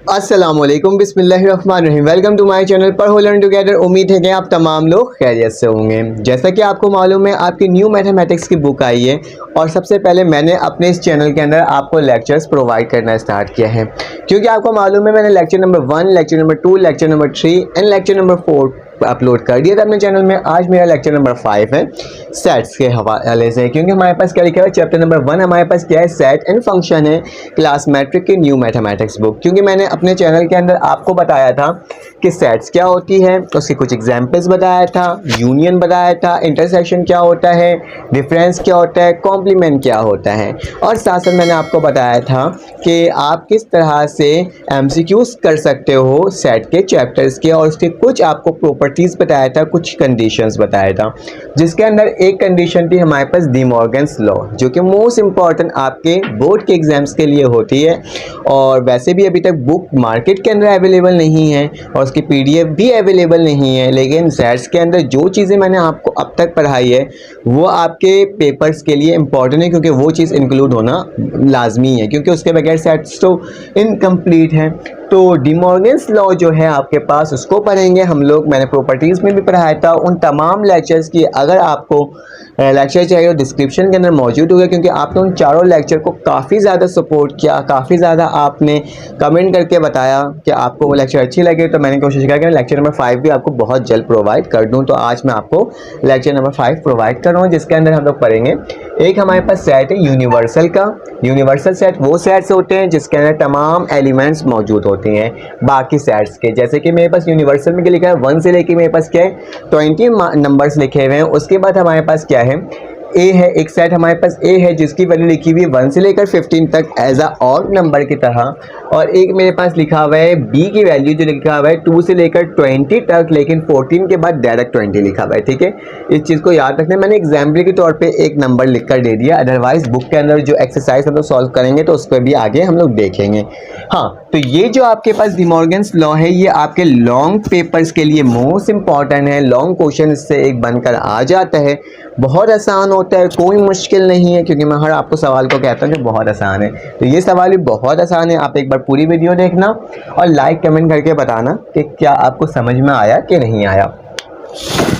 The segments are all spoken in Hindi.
अस्सलामुअलैकुम बिस्मिल्लाहिर्रहमानिर्रहीम। वेलकम टू माय चैनल पर लर्न टुगेदर। उम्मीद है कि आप तमाम लोग खैरियत से होंगे। जैसा कि आपको मालूम है, आपकी न्यू मैथमेटिक्स की बुक आई है और सबसे पहले मैंने अपने इस चैनल के अंदर आपको लेक्चर्स प्रोवाइड करना स्टार्ट किया है, क्योंकि आपको मालूम है मैंने lecture number 1, lecture number 2, lecture number 3 and lecture number 4 upload कर दिया था अपने चैनल में। आज मेरा लेक्चर नंबर 5 है सेट्स के हवाले से, क्योंकि हमारे पास क्या लिखा है चैप्टर नंबर 1 हमारे पास क्या है, सेट एंड फंक्शन है, क्लास मैट्रिक की न्यू मैथमेटिक्स बुक। क्योंकि मैंने अपने चैनल के अंदर आपको बताया था कि सेट्स क्या होती है, उसके कुछ एग्जाम्पल्स बताया था, यूनियन बताया था, इंटरसेक्शन क्या होता है, डिफरेंस क्या होता है, कॉम्प्लीमेंट क्या होता है, और साथ साथ मैंने आपको बताया था कि आप किस तरह से एमसीक्यूज कर सकते हो सेट के चैप्टर्स के, और उसके कुछ आपको प्रॉपर्टीज बताया था, कुछ कंडीशंस बताया था, जिसके अंदर एक कंडीशन थी हमारे पास डी मॉर्गन्स लॉ, जो कि मोस्ट इंपॉर्टेंट आपके बोर्ड के एग्जाम्स के लिए होती है। और वैसे भी अभी तक बुक मार्केट के अंदर अवेलेबल नहीं है और उसकी पीडीएफ भी अवेलेबल नहीं है, लेकिन सेट्स के अंदर जो चीज़ें मैंने आपको अब तक पढ़ाई है वो आपके पेपर्स के लिए इम्पॉर्टेंट है, क्योंकि वो चीज़ इंक्लूड होना लाजमी है, क्योंकि उसके बगैर सेट्स तो इनकम्प्लीट है। तो डी मॉर्गन्स लॉ जो है आपके पास, उसको पढ़ेंगे हम लोग। मैंने प्रॉपर्टीज़ में भी पढ़ाया था। उन तमाम लेक्चर्स की अगर आपको लेक्चर चाहिए तो डिस्क्रिप्शन के अंदर मौजूद होगा, क्योंकि आपने उन चारों लेक्चर को काफ़ी ज़्यादा सपोर्ट किया, काफ़ी ज़्यादा आपने कमेंट करके बताया कि आपको वो लेक्चर अच्छी लगे। तो मैंने कोशिश किया कि लेक्चर नंबर 5 भी आपको बहुत जल्द प्रोवाइड कर दूँ। तो आज मैं आपको लेक्चर नंबर 5 प्रोवाइड कर रहा हूँ, जिसके अंदर हम लोग पढ़ेंगे एक हमारे पास सेट है यूनिवर्सल का। यूनिवर्सल सेट वो सेट्स होते हैं जिसके अंदर तमाम एलिमेंट्स मौजूद होते हैं बाकी सेट्स के। जैसे कि मेरे पास यूनिवर्सल में क्या लिखा है, 1 से लेके मेरे पास क्या है 20 नंबर्स लिखे हुए हैं। उसके बाद हमारे पास क्या है, ए है, एक सेट हमारे पास ए है जिसकी वैल्यू लिखी हुई है 1 से लेकर 15 तक एज अ ऑड नंबर की तरह, और एक मेरे पास लिखा हुआ है बी की वैल्यू जो लिखा हुआ है 2 से लेकर 20 तक, लेकिन 14 के बाद डायरेक्ट 20 लिखा हुआ है। ठीक है, इस चीज़ को याद रखना। मैंने एग्जाम्पल के तौर पे एक नंबर लिख कर दे दिया, अदरवाइज बुक के अंदर जो एक्सरसाइज हम लोग सॉल्व करेंगे तो उस पर भी आगे हम लोग देखेंगे। हाँ, तो ये जो आपके पास डी मॉर्गन्स लॉ है, ये आपके लॉन्ग पेपर्स के लिए मोस्ट इंपॉर्टेंट है। लॉन्ग क्वेश्चन इससे एक बनकर आ जाता है, बहुत आसान होता है, कोई मुश्किल नहीं है, क्योंकि मैं हर आपको सवाल को कहता हूँ कि बहुत आसान है। तो ये सवाल भी बहुत आसान है। आप एक बार पूरी वीडियो देखना और लाइक कमेंट करके बताना कि क्या आपको समझ में आया कि नहीं आया।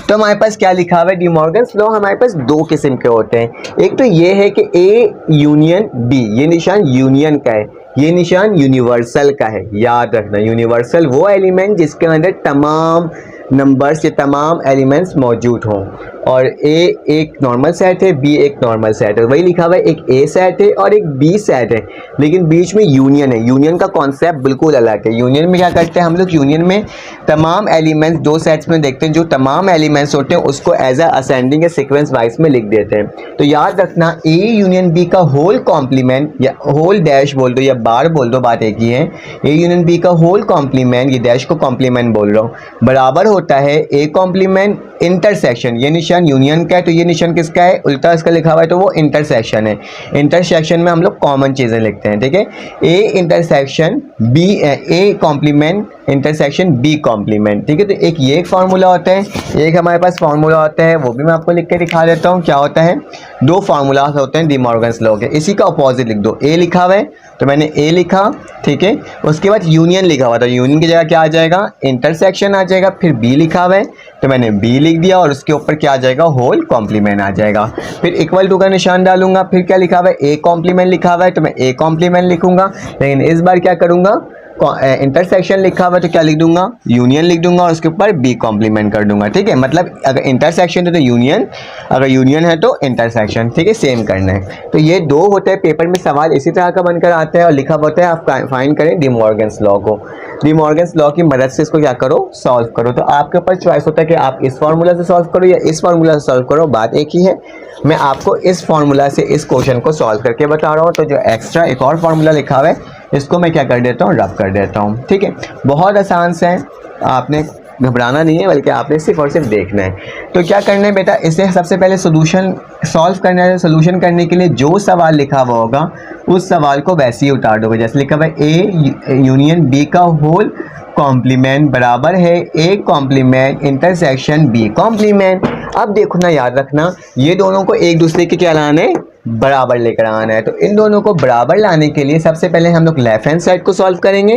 तो हमारे पास क्या लिखा हुआ है, डी मॉर्गन्स लॉ हमारे पास दो किस्म के होते हैं। एक तो ये है कि ए यूनियन बी, ये निशान यूनियन का है, ये निशान यूनिवर्सल का है। याद रखना, यूनिवर्सल वो एलिमेंट जिसके अंदर तमाम नंबर्स या तमाम एलिमेंट्स मौजूद हों, और ए एक नॉर्मल सेट है, बी एक नॉर्मल सेट है। वही लिखा हुआ है, एक ए सेट है और एक बी सेट है, लेकिन बीच में यूनियन है। यूनियन का कॉन्सेप्ट बिल्कुल अलग है। यूनियन में क्या करते हैं हम लोग, यूनियन में तमाम एलिमेंट्स दो सेट्स में देखते हैं, जो तमाम एलिमेंट्स होते हैं उसको एज अ असेंडिंग या सीक्वेंस वाइज में लिख देते हैं। तो याद रखना, ए यूनियन बी का होल कॉम्प्लीमेंट या होल डैश बोल दो या बार बोल दो, बात एक ही है। ए यूनियन बी का होल कॉम्प्लीमेंट, ये डैश को कॉम्प्लीमेंट बोल रहा हूँ, बराबर होता है ए कॉम्प्लीमेंट इंटरसेक्शन। ये निशान यूनियन का है तो ये निशान किसका है, उल्टा इसका लिखा हुआ है तो वो इंटरसेक्शन है। इंटरसेक्शन में हम लोग कॉमन चीज़ें लिखते हैं। ठीक है, A intersection B, A complement intersection B complement. ठीक है, तो एक ये एक फार्मूला होता है, एक हमारे पास फार्मूला होता है, वो भी मैं आपको लिख के दिखा देता हूँ। क्या होता है, दो फार्मूलाज होते हैं डी मॉर्गन्स लॉ के। इसी का अपोजिट लिख दो, ए लिखा हुआ है तो मैंने ए लिखा, ठीक है, उसके बाद यूनियन लिखा हुआ था, यूनियन की जगह क्या आ जाएगा, इंटरसेक्शन आ जाएगा। फिर बी लिखा हुआ है तो मैंने बी लिख दिया और उसके ऊपर क्या आ जाएगा, होल कॉम्प्लीमेंट आ जाएगा। फिर इक्वल टू का निशान डालूंगा। फिर क्या लिखा हुआ है, ए कॉम्प्लीमेंट लिखा हुआ है तो मैं ए कॉम्प्लीमेंट लिखूंगा, लेकिन इस बार क्या करूंगा, इंटरसेक्शन लिखा हुआ है तो क्या लिख दूंगा, यूनियन लिख दूंगा और उसके ऊपर बी कॉम्प्लीमेंट कर दूंगा। ठीक है, मतलब अगर इंटरसेक्शन है तो यूनियन, अगर यूनियन है तो इंटरसेक्शन। ठीक है, सेम करना है। तो ये दो होते हैं पेपर में, सवाल इसी तरह का बनकर आता है और लिखा होता है। आप फाइंड करें डी मॉर्गन्स लॉ को, डी मॉर्गन्स लॉ की मदद से इसको क्या करो, सॉल्व करो। तो आपके ऊपर चॉइस होता है कि आप इस फार्मूला से सॉल्व करो या इस फार्मूला से सॉल्व करो, बात एक ही है। मैं आपको इस फार्मूला से इस क्वेश्चन को सॉल्व करके बता रहा हूँ। तो जो एक्स्ट्रा एक और फार्मूला लिखा हुआ है इसको मैं क्या कर देता हूँ, रब कर देता हूँ। ठीक है, बहुत आसान से है, आपने घबराना नहीं है, बल्कि आपने सिर्फ और सिर्फ देखना है। तो क्या करना है बेटा, इसे सबसे पहले सोल्यूशन सॉल्व करना है। सोल्यूशन करने के लिए जो सवाल लिखा हुआ होगा उस सवाल को वैसे ही उतार दोगे। जैसे लिखा हुआ है ए यूनियन बी का होल कॉम्प्लीमेंट बराबर है A complement intersection B complement. अब देखो ना, याद रखना, ये दोनों को एक दूसरे के क्या लाना है, बराबर लेकर आना है। तो इन दोनों को बराबर लाने के लिए सबसे पहले हम लोग लेफ्ट हैंड साइड को सॉल्व करेंगे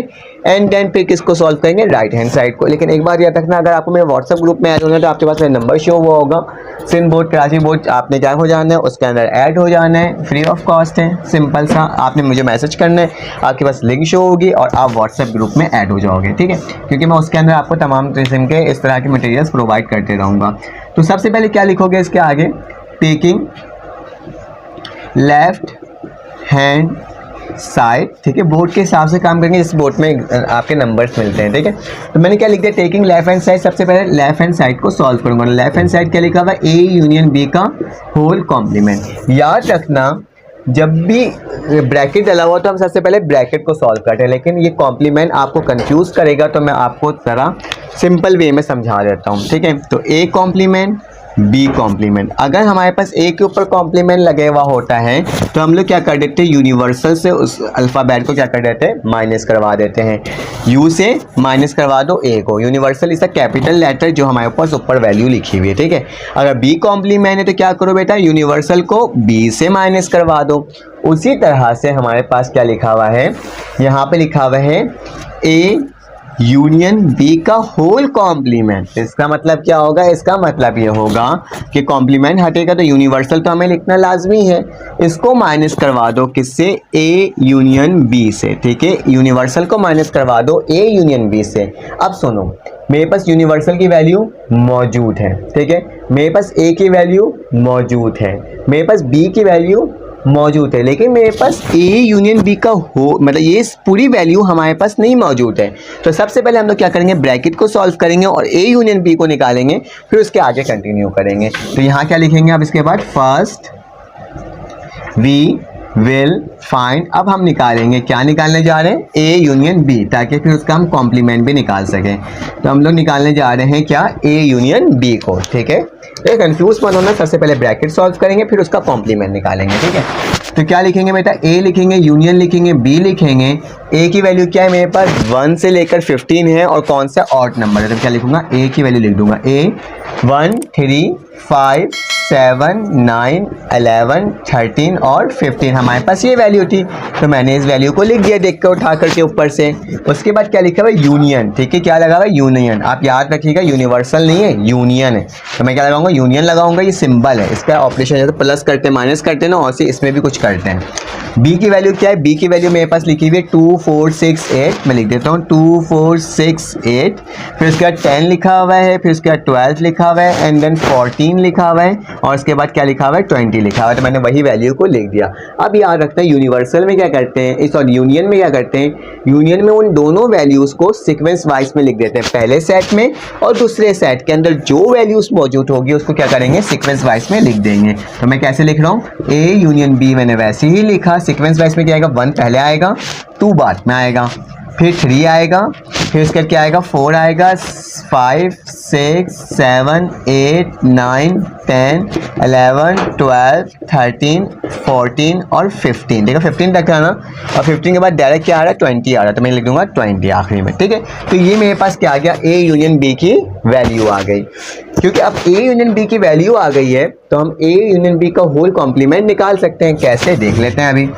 एंड देन फिर किसको सॉल्व करेंगे, राइट हैंड साइड को। लेकिन एक बात याद रखना, अगर आपको मेरे व्हाट्सएप ग्रुप में ऐड होना है तो आपके पास मेरा नंबर शो हुआ होगा, सिंध बोर्ड कराची बोर्ड, आपने क्या हो जाना है, उसके अंदर ऐड हो जाना है, फ्री ऑफ कॉस्ट है, सिंपल सा। आपने मुझे मैसेज करना है, आपके पास लिंक शो होगी और आप व्हाट्सएप ग्रुप में ऐड हो जाओगे, ठीक है, क्योंकि मैं उसके अंदर आपको तमाम किस्म के इस तरह के मटेरियल्स प्रोवाइड करते रहूँगा। तो सबसे पहले क्या लिखोगे इसके आगे, टेकिंग लेफ्ट हैंड साइड, ठीक है, बोर्ड के हिसाब से काम करेंगे, इस बोर्ड में आपके नंबर्स मिलते हैं, ठीक है। तो मैंने क्या लिख दिया, टेकिंग लेफ्ट हैंड साइड, सबसे पहले लेफ्ट हैंड साइड को सॉल्व करूंगा। लेफ्ट हैंड साइड क्या लिखा हुआ है, ए यूनियन बी का होल कॉम्प्लीमेंट। याद रखना जब भी ब्रैकेट डला हुआ तो हम सबसे पहले ब्रैकेट को सॉल्व करते हैं, लेकिन ये कॉम्प्लीमेंट आपको कंफ्यूज करेगा तो मैं आपको जरा सिंपल वे में समझा देता हूँ, ठीक है। तो ए कॉम्प्लीमेंट बी कॉम्प्लीमेंट, अगर हमारे पास ए के ऊपर कॉम्प्लीमेंट लगे हुआ होता है तो हम लोग क्या कर देते हैं, यूनिवर्सल से उस अल्फ़ाबेट को क्या कर देते हैं, माइनस करवा देते हैं। यू से माइनस करवा दो ए को, यूनिवर्सल इस कैपिटल लेटर जो हमारे पास ऊपर वैल्यू लिखी हुई है, ठीक है। अगर बी कॉम्प्लीमेंट है तो क्या करो बेटा, यूनिवर्सल को बी से माइनस करवा दो। उसी तरह से हमारे पास क्या लिखा हुआ है, यहाँ पे लिखा हुआ है ए यूनियन बी का होल कॉम्प्लीमेंट। इसका मतलब क्या होगा, इसका मतलब ये होगा कि कॉम्प्लीमेंट हटेगा तो यूनिवर्सल तो हमें लिखना लाजमी है, इसको माइनस करवा दो किससे, ए यूनियन बी से, ठीक है। यूनिवर्सल को माइनस करवा दो ए यूनियन बी से। अब सुनो, मेरे पास यूनिवर्सल की वैल्यू मौजूद है, ठीक है, मेरे पास ए की वैल्यू मौजूद है, मेरे पास बी की वैल्यू मौजूद है, लेकिन मेरे पास ए यूनियन बी का हो मतलब ये पूरी वैल्यू हमारे पास नहीं मौजूद है। तो सबसे पहले हम लोग क्या करेंगे, ब्रैकेट को सॉल्व करेंगे और ए यूनियन बी को निकालेंगे, फिर उसके आगे कंटिन्यू करेंगे। तो यहाँ क्या लिखेंगे अब इसके बाद, फर्स्ट वी विल फाइंड, अब हम निकालेंगे, क्या निकालने जा रहे हैं, ए यूनियन बी, ताकि फिर उसका हम कॉम्प्लीमेंट भी निकाल सकें। तो हम लोग निकालने जा रहे हैं क्या, ए यूनियन बी को, ठीक है। तो कंफ्यूज मत होना, सबसे पहले ब्रैकेट सॉल्व करेंगे फिर उसका कॉम्प्लीमेंट निकालेंगे, ठीक है। तो क्या लिखेंगे बेटा, ए लिखेंगे, यूनियन लिखेंगे, बी लिखेंगे। ए की वैल्यू क्या है, मेरे पास 1 से लेकर 15 है और कौन सा ऑड नंबर है, तो क्या लिखूंगा, ए की वैल्यू लिख दूंगा, ए 1 3 5 7 9 11 13 और 15, हमारे पास ये वैल्यू थी तो मैंने इस वैल्यू को लिख दिया देख कर उठा करके ऊपर से। उसके बाद क्या लिखा हुआ है, यूनियन, ठीक है, क्या लगा हुआ है, यूनियन। आप याद रखिएगा यूनिवर्सल नहीं है, यूनियन है, तो मैं क्या लगाऊंगा, यूनियन लगाऊंगा, ये सिंबल है, इसका ऑपरेशन जैसे प्लस करते हैं माइनस करते हैं ना, और से इसमें भी कुछ करते हैं। बी की वैल्यू क्या है, बी की वैल्यू मेरे पास लिखी हुई है 2 4 6 8, मैं लिख देता हूँ 2 4 6 8, फिर उसके बाद 10 लिखा हुआ है, फिर उसके बाद 12 लिखा हुआ है एंड देन 14 लिखा हुआ है और उसके बाद क्या लिखा हुआ है, 20 लिखा हुआ है, तो मैंने वही वैल्यू को लिख दिया। अब याद रखते हैं यूनिवर्सल में क्या करते हैं, सॉरी यूनियन में क्या करते हैं, यूनियन में उन दोनों वैल्यूज़ को सीक्वेंस वाइज में लिख देते हैं, पहले सेट में और दूसरे सेट के अंदर जो वैल्यूज़ मौजूद होगी उसको क्या करेंगे, सीक्वेंस वाइज में लिख देंगे। तो मैं कैसे लिख रहा हूँ, ए यूनियन बी मैंने वैसे ही लिखा, सीक्वेंस वाइज में क्या आएगा, 1 पहले आएगा, 2 बाद में आएगा, फिर 3 आएगा, फिर उसके बाद क्या आएगा, 4 आएगा, 5 6 7 8 9 10 11 12 13 14 और 15, देखो 15 तक है ना, और 15 के बाद डायरेक्ट क्या आ रहा है, 20 आ रहा है, तो मैं लिख दूंगा 20 आखिरी में, ठीक है। तो ये मेरे पास क्या आ गया, ए यूनियन बी की वैल्यू आ गई। क्योंकि अब ए यूनियन बी की वैल्यू आ गई है तो हम ए यूनियन बी का होल कॉम्प्लीमेंट निकाल सकते हैं, कैसे देख लेते हैं अभी।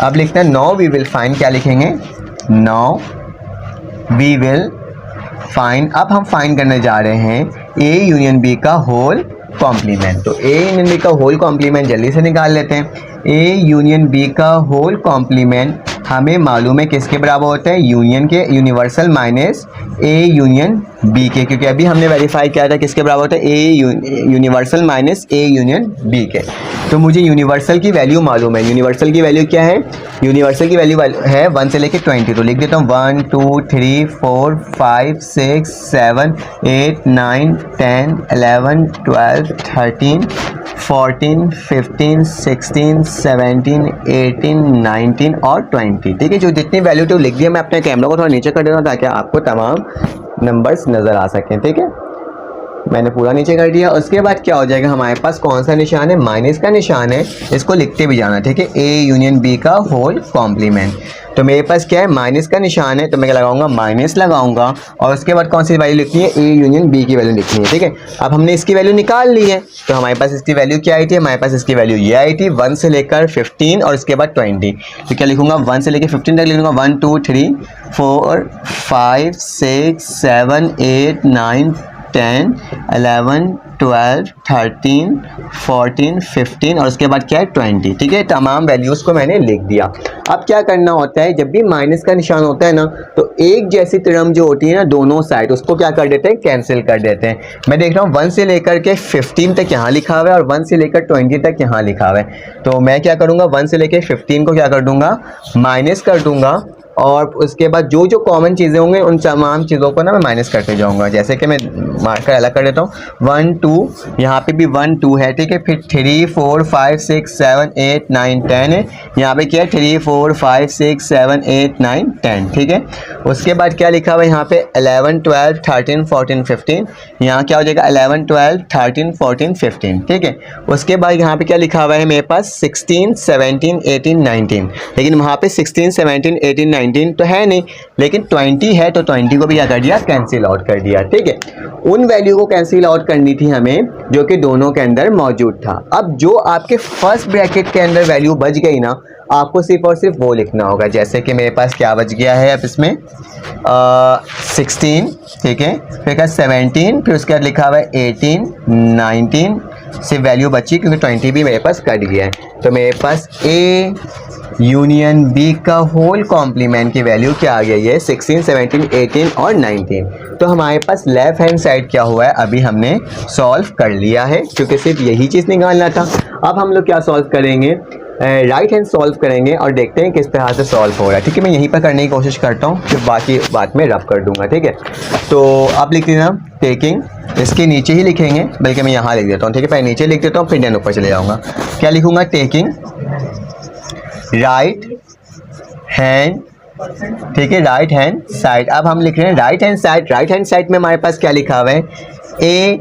अब लिखते हैं नाउ वी विल फाइंड, क्या लिखेंगे, नाउ वी विल फाइंड, अब हम फाइंड करने जा रहे हैं ए यूनियन बी का होल कॉम्प्लीमेंट। तो ए यूनियन बी का होल कॉम्प्लीमेंट जल्दी से निकाल लेते हैं। ए यूनियन बी का होल कॉम्प्लीमेंट हमें मालूम है किसके बराबर होता है, यूनियन के, universal minus A union B के, क्योंकि अभी हमने वेरीफाई किया था किसके बराबर होता है, A universal minus A union B के। तो मुझे यूनिवर्सल की वैल्यू मालूम है, यूनिवर्सल की वैल्यू क्या है, यूनिवर्सल की वैल्यू है 1 से लेकर 20, तो लिख देता हूँ 1 2 3 4 5 6 7 8 9 10 11 12 13 14 15 16 17 18 19 और 20, ठीक है। जो जितनी वैल्यू तो लिख दिया, मैं अपने कैमरा को थोड़ा नीचे कर देता हूँ ताकि आपको तमाम नंबर्स नज़र आ सकें, ठीक है। मैंने पूरा नीचे कर दिया। उसके बाद क्या हो जाएगा, हमारे पास कौन सा निशान है, माइनस का निशान है, इसको लिखते भी जाना, ठीक है, ए यूनियन बी का होल कॉम्प्लीमेंट। तो मेरे पास क्या है, माइनस का निशान है, तो मैं क्या लगाऊंगा, माइनस लगाऊंगा, और उसके बाद कौन सी वैल्यू लिखनी है, ए यूनियन बी की वैल्यू लिखनी है, ठीक है। अब हमने इसकी वैल्यू निकाल ली है, तो हमारे पास इसकी वैल्यू क्या आई थी, हमारे पास इसकी वैल्यू ये आई थी 1 से लेकर 15 और उसके बाद 20। तो क्या लिखूंगा, 1 से लेकर 15 तक लिखूंगा, 1 2 3 4 5 6 7 8 9 10 11 12 13 14 15 और उसके बाद क्या है 20, ठीक है। तमाम वैल्यूज़ को मैंने लिख दिया। अब क्या करना होता है, जब भी माइनस का निशान होता है ना, तो एक जैसी टर्म जो होती है ना दोनों साइड, उसको क्या कर देते हैं, कैंसिल कर देते हैं। मैं देख रहा हूँ 1 से लेकर के 15 तक यहाँ लिखा हुआ है और 1 से लेकर 20 तक यहाँ लिखा हुआ है। तो मैं क्या करूँगा, 1 से लेकर 15 को क्या कर दूँगा, माइनस कर दूँगा, और उसके बाद जो जो कॉमन चीज़ें होंगे उन तमाम चीज़ों को ना मैं माइनस करते जाऊंगा। जैसे कि मैं मार्कर अलग कर देता हूँ, 1 2, यहाँ पे भी 1 2 है, ठीक है, फिर 3 4 5 6 7 8 9 10 है, यहाँ पे क्या है 3 4 5 6 7 8 9 10, ठीक है। उसके बाद क्या लिखा हुआ है यहाँ पे 11 12 13 14 15, यहाँ क्या हो जाएगा 11 12 13 14 15, ठीक है। उसके बाद यहाँ पे क्या लिखा हुआ है मेरे पास 16 17 18 19, लेकिन वहाँ पे 16 17 18 19 तो है नहीं, लेकिन 20 है, तो 20 को भी क्या कर दिया, कैंसिल आउट कर दिया, ठीक है। उन वैल्यू को कैंसिल आउट करनी थी हमें जो कि दोनों के अंदर मौजूद था। अब जो आपके फर्स्ट ब्रैकेट के अंदर वैल्यू बच गई ना, आपको सिर्फ और सिर्फ वो लिखना होगा। जैसे कि मेरे पास क्या बच गया है अब इसमें 16, ठीक है, फिर का 17, फिर उसके बाद लिखा हुआ है 18 19, सिर्फ वैल्यू बची क्योंकि 20 भी मेरे पास कट गया है। तो मेरे पास ए यूनियन बी का होल कॉम्प्लीमेंट की वैल्यू क्या आ गई है, 16 17 18 और 19। तो हमारे पास लेफ्ट हैंड साइड क्या हुआ है, अभी हमने सॉल्व कर लिया है क्योंकि सिर्फ यही चीज़ निकालना था। अब हम लोग क्या सॉल्व करेंगे, राइट हैंड सॉल्व करेंगे और देखते हैं किस तरह से सॉल्व हो रहा है, ठीक है। मैं यहीं पर करने की कोशिश करता हूँ, फिर बाकी बात में रफ कर दूंगा, ठीक है। तो आप लिख देना टेकिंग, इसके नीचे ही लिखेंगे, बल्कि मैं यहाँ लिख देता हूँ, ठीक है, पहले नीचे लिख देता हूँ फिर देन ऊपर चले जाऊँगा। क्या लिखूँगा, टेकिंग राइट हैंड, ठीक है, राइट हैंड साइड। अब हम लिख रहे हैं right hand side. Right hand side में हमारे पास क्या लिखा हुआ है, A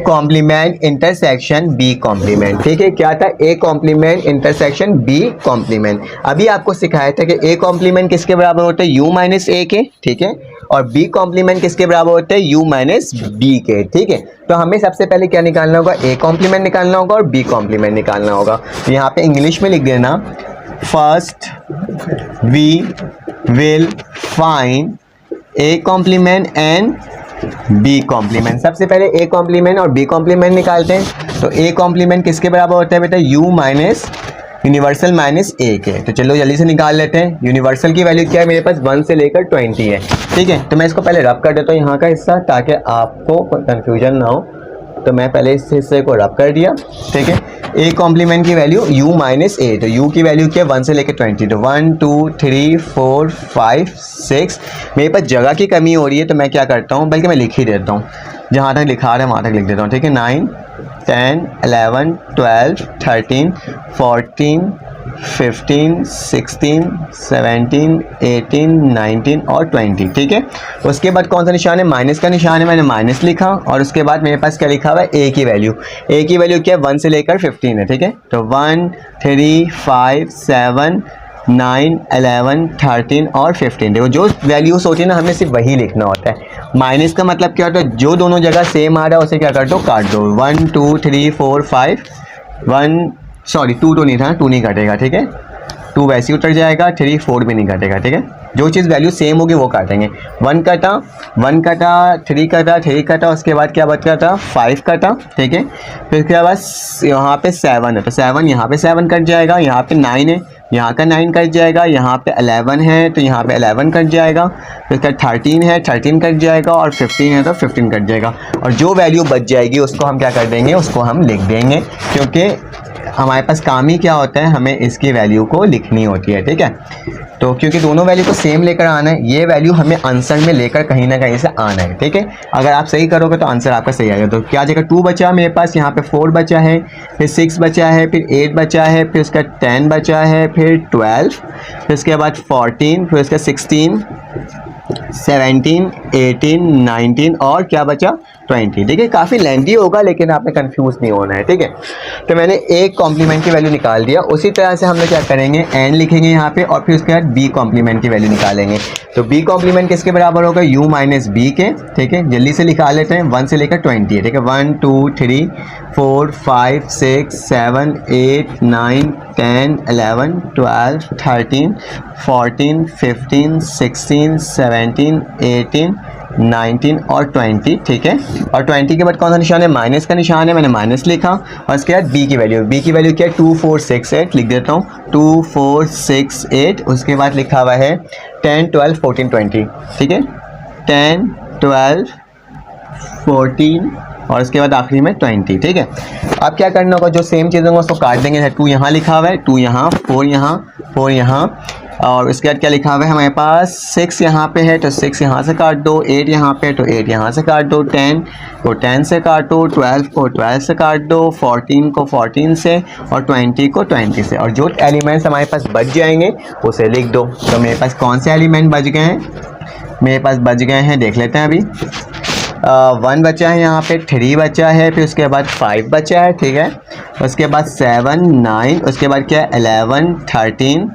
complement intersection B complement, ठीक है। क्या था, A complement intersection B complement. अभी आपको सिखाया था कि ए कॉम्प्लीमेंट किसके बराबर होता है, यू माइनस ए के, ठीक है, और बी कॉम्प्लीमेंट किसके बराबर होता है, यू माइनस बी के, ठीक है। तो हमें सबसे पहले क्या निकालना होगा, ए कॉम्प्लीमेंट निकालना होगा और बी कॉम्प्लीमेंट निकालना होगा। तो यहाँ पे इंग्लिश में लिख देना, first we will find A complement and B complement. सबसे पहले ए कॉम्प्लीमेंट और बी कॉम्प्लीमेंट निकालते हैं। तो ए कॉम्प्लीमेंट किसके बराबर होता है बेटा, यू माइनस यूनिवर्सल माइनस ए के। तो चलो जल्दी से निकाल लेते हैं। यूनिवर्सल की वैल्यू क्या है मेरे पास, 1 से लेकर 20 है, ठीक है। तो मैं इसको पहले रब कर देता हूँ यहाँ का हिस्सा, ताकि आपको कन्फ्यूजन ना हो। तो मैं पहले इस हिस्से को रब कर दिया, ठीक है। ए कॉम्प्लीमेंट की वैल्यू u माइनस ए, तो u की वैल्यू क्या है, 1 से लेकर 20। तो 1 2 3 4 5 6, मेरे पास जगह की कमी हो रही है तो मैं क्या करता हूँ, बल्कि मैं लिख ही देता हूँ, जहाँ तक लिखा रहा है वहाँ तक लिख देता हूँ, ठीक है। 9 10 11 12 13 14 15 16 17 18 19 और 20, ठीक है। उसके बाद कौन सा निशान है, माइनस का निशान है, मैंने माइनस लिखा। और उसके बाद मेरे पास क्या लिखा हुआ है, ए की वैल्यू। ए की वैल्यू क्या है, 1 से लेकर 15 है, ठीक है। तो 1 3 5 7 9 11 13 और 15। देखो जो वैल्यूज होती है ना, हमें सिर्फ वही लिखना होता है। माइनस का मतलब क्या होता है, जो दोनों जगह सेम आ रहा है उसे क्या कर दो, काट दो। 1 2 3 4 5 1 सॉरी 2 तो नहीं था, 2 नहीं कटेगा, ठीक है। 2 वैसे ही उतर जाएगा, 3 4 भी नहीं कटेगा, ठीक है। जो चीज़ वैल्यू सेम होगी वो काटेंगे। 1 कटा 1 कटा, 3 कटा 3 कटा, उसके बाद क्या बचा था, 5 कटा, ठीक है। फिर उसके बाद यहाँ पे 7 है, तो 7 यहाँ पे 7 कट जाएगा, यहाँ पे 9 है, यहाँ का 9 कट जाएगा, यहाँ पे 11 है तो यहाँ पे 11 कट जाएगा, फिर उसका 13 है 13 कट जाएगा, और 15 है तो 15 कट जाएगा। और जो वैल्यू बच जाएगी उसको हम क्या कर देंगे, उसको हम लिख देंगे, क्योंकि हमारे पास काम ही क्या होता है, हमें इसकी वैल्यू को लिखनी होती है, ठीक है। तो क्योंकि दोनों वैल्यू को सेम लेकर आना है, ये वैल्यू हमें आंसर में लेकर कहीं ना कहीं से आना है, ठीक है। अगर आप सही करोगे तो आंसर आपका सही आएगा। तो क्या जगह 2 बचा मेरे पास, यहाँ पे 4 बचा है, फिर 6 बचा है, फिर 8 बचा है, फिर उसका 10 बचा है, फिर 12, फिर उसके बाद 14, फिर उसका 16 17, 18, 19 और क्या बचा 20। देखिए काफ़ी लेंथी होगा लेकिन आपने कंफ्यूज नहीं होना है, ठीक है। तो मैंने एक कॉम्प्लीमेंट की वैल्यू निकाल दिया। उसी तरह से हम लोग क्या करेंगे, एन लिखेंगे यहाँ पे और फिर उसके बाद बी कॉम्प्लीमेंट की वैल्यू निकालेंगे। तो बी कॉम्प्लीमेंट किसके बराबर होगा, u माइनस बी के, ठीक है। जल्दी से निकाल लेते हैं, 1 से लेकर 20 है, ठीक है। 1 2 3 4 5 6 7 8 9 10 11 12 13 14 15 16 17 18 19 और 20, ठीक है। और 20 के बाद कौन सा निशान है, माइनस का निशान है, मैंने माइनस लिखा। और उसके बाद b की वैल्यू क्या है, 2468 लिख देता हूँ, 2468। उसके बाद लिखा हुआ है 10 12 14 20, ठीक है। 10 12 14 और उसके बाद आखिरी में 20, ठीक है। अब क्या करना होगा, जो सेम चीज़ होगा उसको काट देंगे। 2 यहाँ लिखा हुआ है, 2 यहाँ, 4 यहाँ, 4 यहाँ, और उसके बाद क्या लिखा हुआ है हमारे पास, 6 यहाँ पे है तो 6 यहाँ से काट दो, 8 यहाँ पे तो 8 यहाँ से काट दो, 10 को 10 से काटो, 12 को 12 से काट दो, 14 को 14 से और 20 को 20 से। और जो एलिमेंट्स हमारे पास बच जाएंगे उसे लिख दो। तो मेरे पास कौन से एलिमेंट बच गए हैं, मेरे पास बच गए हैं, देख लेते हैं अभी। 1 बचा है यहाँ पे, 3 बचा है, फिर उसके बाद 5 बचा है, ठीक है। उसके बाद 7 9, उसके बाद क्या है 11 13,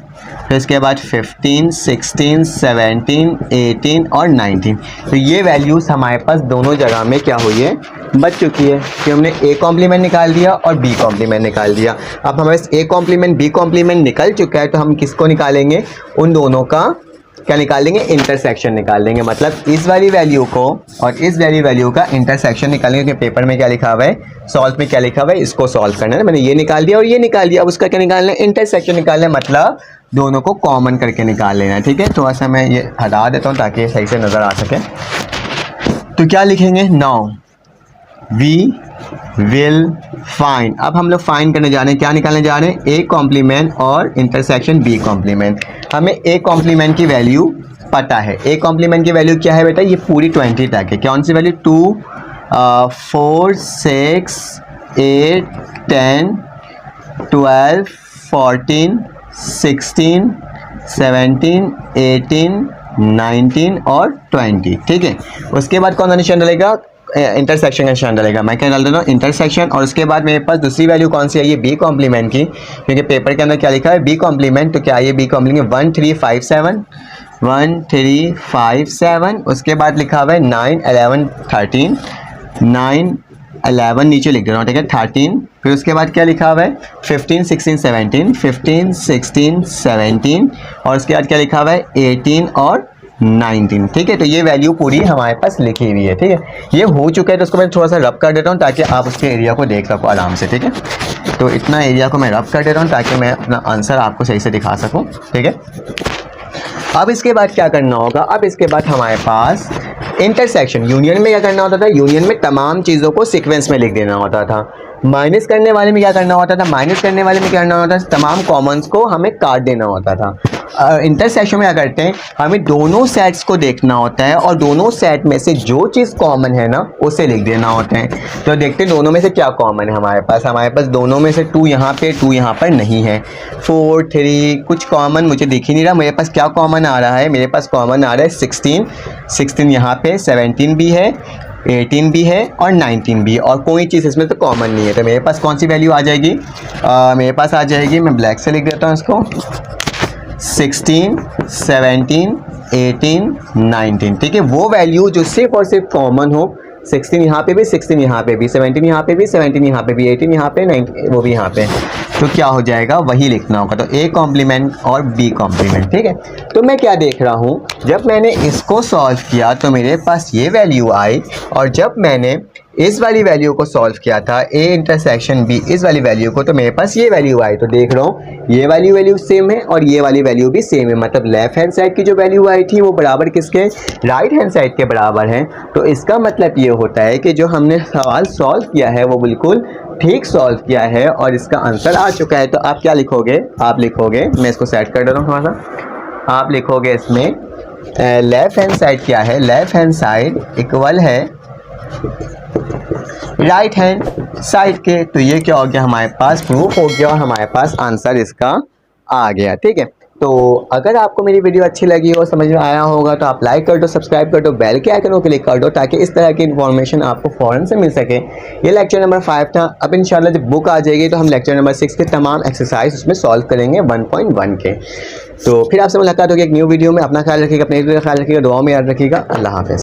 फिर उसके बाद 15 16 17 18 और 19। तो ये वैल्यूज़ हमारे पास दोनों जगह में क्या हुई है, बच चुकी है कि हमने ए कॉम्प्लीमेंट निकाल दिया और बी कॉम्प्लीमेंट निकाल दिया। अब हमारे पास ए कॉम्प्लीमेंट बी कॉम्प्लीमेंट निकल चुका है तो हम किसको निकालेंगे, उन दोनों का क्या निकाल लेंगे, इंटरसेक्शन निकाल लेंगे। मतलब इस वाली वैल्यू को और इस वाली वैल्यू का इंटरसेक्शन निकालेंगे। क्योंकि पेपर में क्या लिखा हुआ है, सॉल्व में क्या लिखा हुआ है, इसको सॉल्व करना है। मैंने ये निकाल दिया और ये निकाल दिया, अब उसका क्या निकालना है, इंटरसेक्शन निकालना है। मतलब दोनों को कॉमन करके निकाल लेना है, ठीक है। थोड़ा सा मैं ये हटा देता हूँ ताकि सही से नज़र आ सके। तो क्या लिखेंगे, नाउ वी विल फाइंड। अब हम लोग फाइंड करने जा रहे हैं, क्या निकालने जा रहे हैं, ए कॉम्प्लीमेंट और इंटरसेक्शन बी कॉम्प्लीमेंट। हमें ए कॉम्प्लीमेंट की वैल्यू पता है। ए कॉम्प्लीमेंट की वैल्यू क्या है बेटा, ये पूरी 20 तक है। कौन सी वैल्यू, 2 4 6 8 10 12 14 16 17 18 19 और 20, ठीक है। उसके बाद कौन सा निशान डलेगा, इंटरसेक्शन का निशान डलेगा। मैं क्या डाल देता हूँ, इंटरसेक्शन। और उसके बाद मेरे पास दूसरी वैल्यू कौन सी है, ये बी कॉम्प्लीमेंट की, क्योंकि पेपर के अंदर क्या लिखा है, बी कॉम्प्लीमेंट। तो क्या ये बी कॉम्प्लीमेंट 1 3 5 7, 1 3 5 7। उसके बाद लिखा हुआ है 9 11 13, 9 11 नीचे लिख दे रहा हूँ, ठीक है, 13। फिर उसके बाद क्या लिखा हुआ है 15 16 17, 15 16 17 और उसके बाद क्या लिखा हुआ है 18 और 19, ठीक है। तो ये वैल्यू पूरी हमारे पास लिखी हुई है, ठीक है। ये हो चुका है तो उसको मैं थोड़ा सा रब कर देता हूँ ताकि आप उसके एरिया को देख सको आराम से, ठीक है। तो इतना एरिया को मैं रब कर देता हूँ ताकि मैं अपना आंसर आपको सही से दिखा सकूँ, ठीक है। अब इसके बाद क्या करना होगा, अब इसके बाद हमारे पास इंटरसेक्शन, यूनियन में क्या करना होता था, यूनियन में तमाम चीज़ों को सीक्वेंस में लिख देना होता था। माइनस करने वाले में क्या करना होता था, माइनस करने वाले में क्या करना होता था, तमाम कॉमन्स को हमें काट देना होता था। इंटरसेक्शन में क्या करते हैं, हमें दोनों सेट्स को देखना होता है और दोनों सेट में से जो चीज़ कॉमन है ना उसे लिख देना होता है। तो देखते हैं दोनों में से क्या कॉमन है हमारे पास दोनों में से 2 यहाँ पे 2 यहाँ पर नहीं है, 4 3 कुछ कॉमन मुझे दिख ही नहीं रहा। मेरे पास क्या कॉमन आ रहा है, मेरे पास कॉमन आ रहा है 16 यहाँ पे, 17 भी है, 18 भी है और 19 भी है और कोई चीज़ इसमें तो कॉमन नहीं है। तो मेरे पास कौन सी वैल्यू आ जाएगी, मेरे पास आ जाएगी, मैं ब्लैक से लिख देता हूँ इसको, 16 17 18 19, ठीक है। वो वैल्यू जो सिर्फ और सिर्फ कॉमन हो, 16 यहाँ पे भी, 16 यहाँ पे भी, 17 यहाँ पे भी, 17 यहाँ पे भी, 18 यहाँ पे, 19 वो भी यहाँ पे, तो क्या हो जाएगा, वही लिखना होगा। तो ए कॉम्प्लीमेंट और बी कॉम्प्लीमेंट, ठीक है। तो मैं क्या देख रहा हूँ, जब मैंने इसको सॉल्व किया तो मेरे पास ये वैल्यू आई और जब मैंने इस वाली वैल्यू को सॉल्व किया था ए इंटरसेक्शन बी, इस वाली वैल्यू को, तो मेरे पास ये वैल्यू आई। तो देख रहा हूँ ये वाली वैल्यू सेम है और ये वाली वैल्यू भी सेम है। मतलब लेफ्ट हैंड साइड की जो वैल्यू आई थी वो बराबर किसके, राइट हैंड साइड के बराबर है। तो इसका मतलब ये होता है कि जो हमने सवाल सॉल्व किया है वो बिल्कुल ठीक सॉल्व किया है और इसका आंसर आ चुका है। तो आप क्या लिखोगे, आप लिखोगे, मैं इसको सेट कर दे रहा हूँ थोड़ा सा, आप लिखोगे इसमें लेफ्ट हैंड साइड क्या है, लेफ्ट हैंड साइड इक्वल है राइट हैंड साइड के। तो ये क्या हो गया, हमारे पास प्रूफ हो गया और हमारे पास आंसर इसका आ गया, ठीक है। तो अगर आपको मेरी वीडियो अच्छी लगी हो, समझ में आया होगा, तो आप लाइक कर दो, सब्सक्राइब कर दो, बेल के आइकन को क्लिक कर दो ताकि इस तरह की इन्फॉर्मेशन आपको फ़ौरन से मिल सके। ये लेक्चर नंबर 5 था। अब इंशाल्लाह जब बुक आ जाएगी तो हम लेक्चर नंबर 6 के तमाम एक्सरसाइज उसमें सॉल्व करेंगे 1.1 के। तो फिर आपसे मुलाकात होगी एक न्यू वीडियो में। अपना ख्याल रखिएगा, अपने का ख्याल रखिएगा, दुआओं में याद रखिएगा। अल्लाह हाफ़िज़।